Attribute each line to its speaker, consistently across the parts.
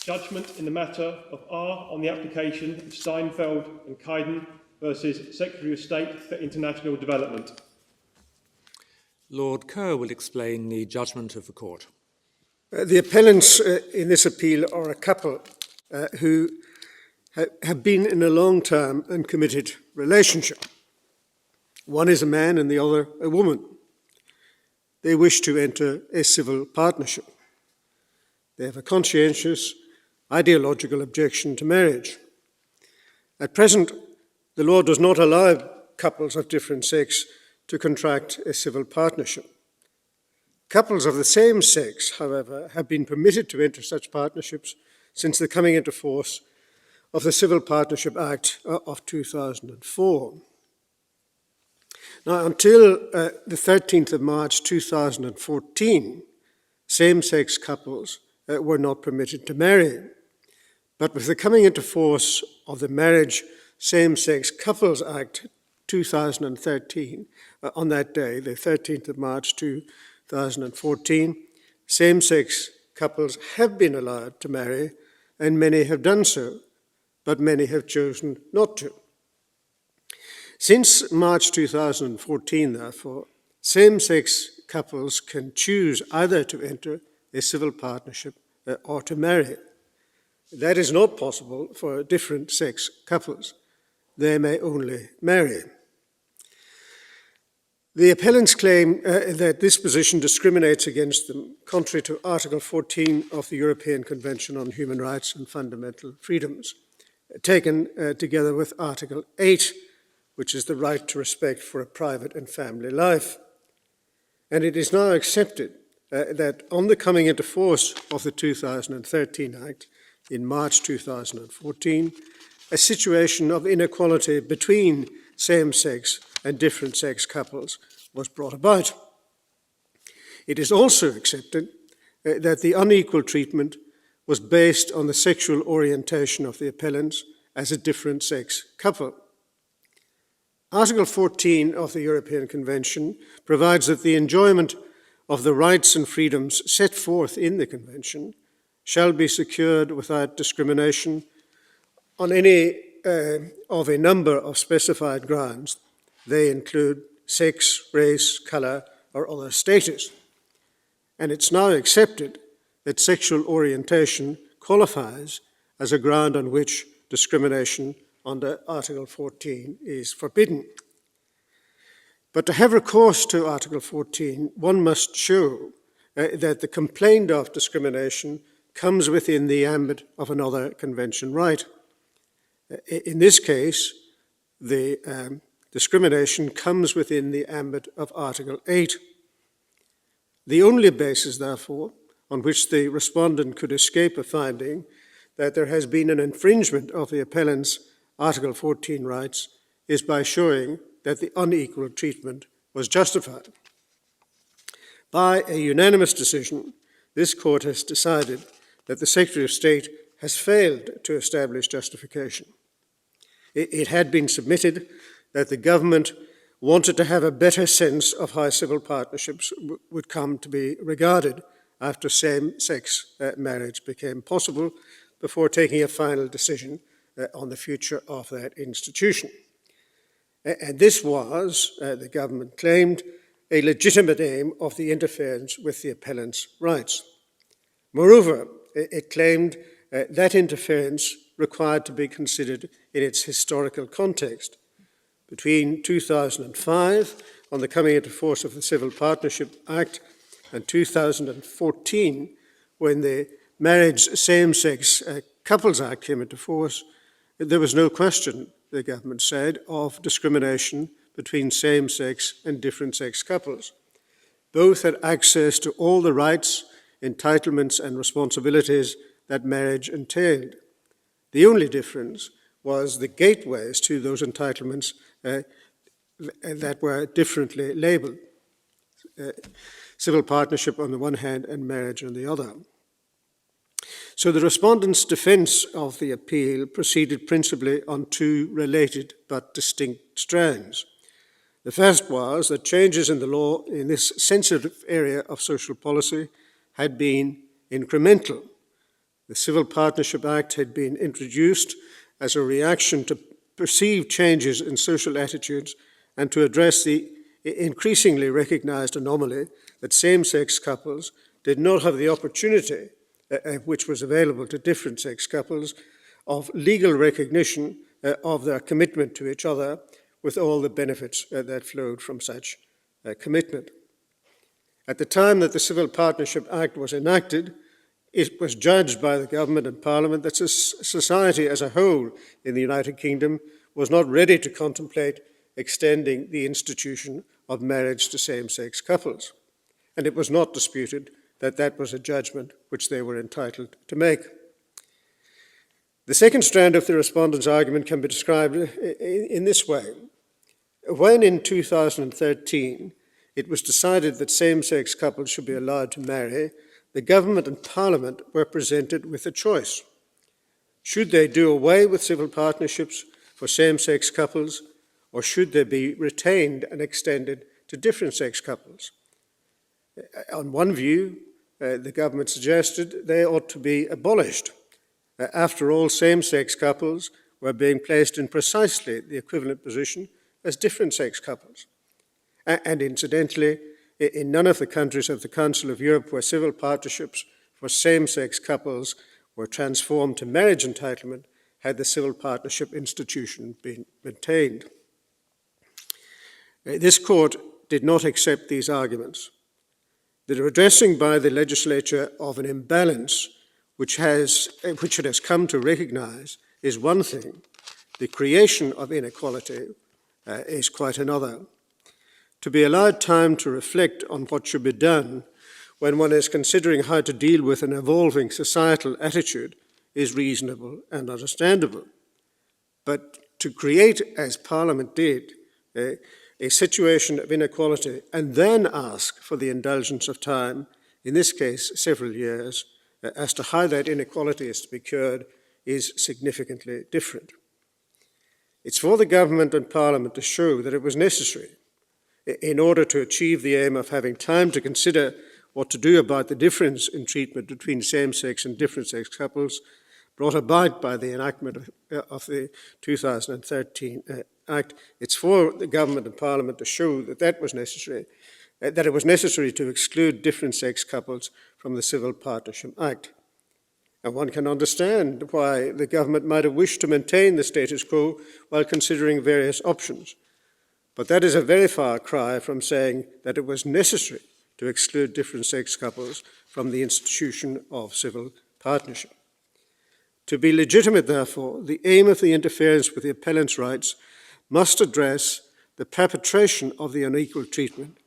Speaker 1: Judgment in the matter of R on the application of Steinfeld and Keiden versus Secretary of State for International Development.
Speaker 2: Lord Kerr will explain the judgment of the court.
Speaker 3: The appellants in this appeal are a couple who have been in a long-term and committed relationship. One is a man and the other a woman. They wish to enter a civil partnership. They have a conscientious, ideological objection to marriage. At present, the law does not allow couples of different sex to contract a civil partnership. Couples of the same sex, however, have been permitted to enter such partnerships since the coming into force of the Civil Partnership Act of 2004. Now, until the 13th of March 2014, same-sex couples were not permitted to marry. But with the coming into force of the Marriage Same-Sex Couples Act 2013, on that day, the 13th of March 2014, same-sex couples have been allowed to marry, and many have done so, but many have chosen not to. Since March 2014, therefore, same-sex couples can choose either to enter a civil partnership or to marry. That is not possible for different sex couples. They may only marry. The appellants claim that this position discriminates against them, contrary to Article 14 of the European Convention on Human Rights and Fundamental Freedoms, taken together with Article 8, which is the right to respect for a private and family life. And it is now accepted that on the coming into force of the 2013 Act, in March 2014, a situation of inequality between same-sex and different-sex couples was brought about. It is also accepted that the unequal treatment was based on the sexual orientation of the appellants as a different-sex couple. Article 14 of the European Convention provides that the enjoyment of the rights and freedoms set forth in the Convention shall be secured without discrimination on any of a number of specified grounds. They include sex, race, colour, or other status. And it's now accepted that sexual orientation qualifies as a ground on which discrimination under Article 14 is forbidden. But to have recourse to Article 14, one must show that the complaint of discrimination comes within the ambit of another convention right. In this case, the discrimination comes within the ambit of Article 8. The only basis, therefore, on which the respondent could escape a finding that there has been an infringement of the appellant's Article 14 rights is by showing that the unequal treatment was justified. By a unanimous decision, this court has decided that the Secretary of State has failed to establish justification. It had been submitted that the government wanted to have a better sense of how civil partnerships would come to be regarded after same-sex marriage became possible before taking a final decision on the future of that institution. And this was, the government claimed, a legitimate aim of the interference with the appellant's rights. Moreover, it claimed that interference required to be considered in its historical context. Between 2005, on the coming into force of the Civil Partnership Act, and 2014, when the Marriage Same-Sex Couples Act came into force, there was no question, the government said, of discrimination between same-sex and different-sex couples. Both had access to all the rights, entitlements and responsibilities that marriage entailed. The only difference was the gateways to those entitlements that were differently labelled. Civil partnership on the one hand and marriage on the other. So the respondent's defence of the appeal proceeded principally on two related but distinct strands. The first was that changes in the law in this sensitive area of social policy had been incremental. The Civil Partnership Act had been introduced as a reaction to perceived changes in social attitudes and to address the increasingly recognized anomaly that same-sex couples did not have the opportunity, which was available to different-sex couples, of legal recognition of their commitment to each other with all the benefits that flowed from such commitment. At the time that the Civil Partnership Act was enacted, it was judged by the government and parliament that society as a whole in the United Kingdom was not ready to contemplate extending the institution of marriage to same-sex couples. And it was not disputed that that was a judgment which they were entitled to make. The second strand of the respondent's argument can be described in this way. When in 2013 it was decided that same-sex couples should be allowed to marry, the government and parliament were presented with a choice. Should they do away with civil partnerships for same-sex couples, or should they be retained and extended to different-sex couples? On one view, the government suggested they ought to be abolished. After all, same-sex couples were being placed in precisely the equivalent position as different-sex couples. And incidentally, in none of the countries of the Council of Europe where civil partnerships for same-sex couples were transformed to marriage entitlement had the civil partnership institution been maintained. This court did not accept these arguments. The redressing by the legislature of an imbalance which it has come to recognize is one thing. The creation of inequality is quite another. To be allowed time to reflect on what should be done when one is considering how to deal with an evolving societal attitude is reasonable and understandable. But to create, as Parliament did, a situation of inequality and then ask for the indulgence of time, in this case several years, as to how that inequality is to be cured is significantly different. It's for the government and Parliament to show that it was necessary in order to achieve the aim of having time to consider what to do about the difference in treatment between same-sex and different-sex couples brought about by the enactment of the 2013 Act. It's for the government and Parliament to show that that was necessary, that it was necessary to exclude different-sex couples from the Civil Partnership Act. And one can understand why the government might have wished to maintain the status quo while considering various options. But that is a very far cry from saying that it was necessary to exclude different-sex couples from the institution of civil partnership. To be legitimate, therefore, the aim of the interference with the appellant's rights must address the perpetration of the unequal treatment,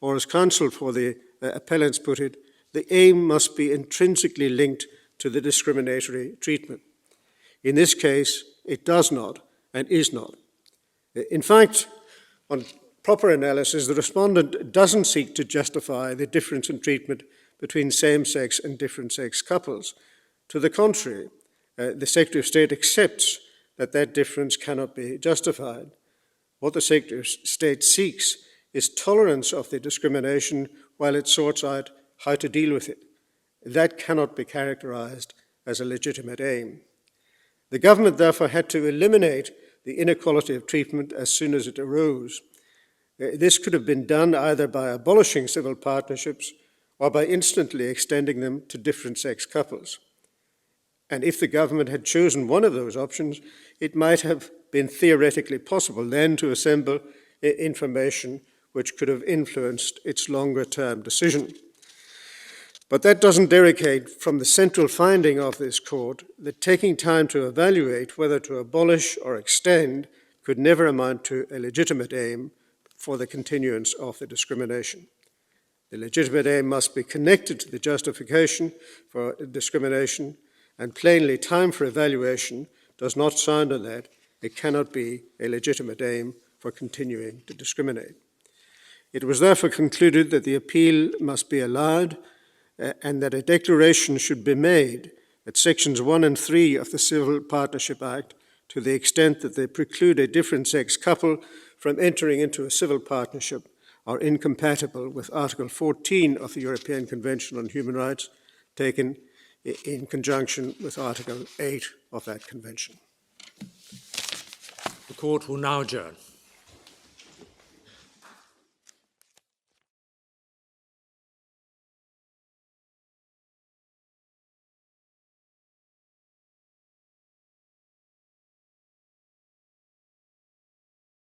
Speaker 3: or as counsel for the appellants put it, the aim must be intrinsically linked to the discriminatory treatment. In this case, it does not and is not. In fact, on proper analysis, the respondent doesn't seek to justify the difference in treatment between same-sex and different-sex couples. To the contrary, the Secretary of State accepts that that difference cannot be justified. What the Secretary of State seeks is tolerance of the discrimination while it sorts out how to deal with it. That cannot be characterized as a legitimate aim. The government therefore had to eliminate the inequality of treatment as soon as it arose. This could have been done either by abolishing civil partnerships or by instantly extending them to different-sex couples. And if the government had chosen one of those options, it might have been theoretically possible then to assemble information which could have influenced its longer-term decision. But that doesn't derogate from the central finding of this court that taking time to evaluate whether to abolish or extend could never amount to a legitimate aim for the continuance of the discrimination. The legitimate aim must be connected to the justification for discrimination, and plainly time for evaluation does not sound on that. It cannot be a legitimate aim for continuing to discriminate. It was therefore concluded that the appeal must be allowed and that a declaration should be made that Sections 1 and 3 of the Civil Partnership Act, to the extent that they preclude a different-sex couple from entering into a civil partnership, are incompatible with Article 14 of the European Convention on Human Rights, taken in conjunction with Article 8 of that convention.
Speaker 2: The court will now adjourn.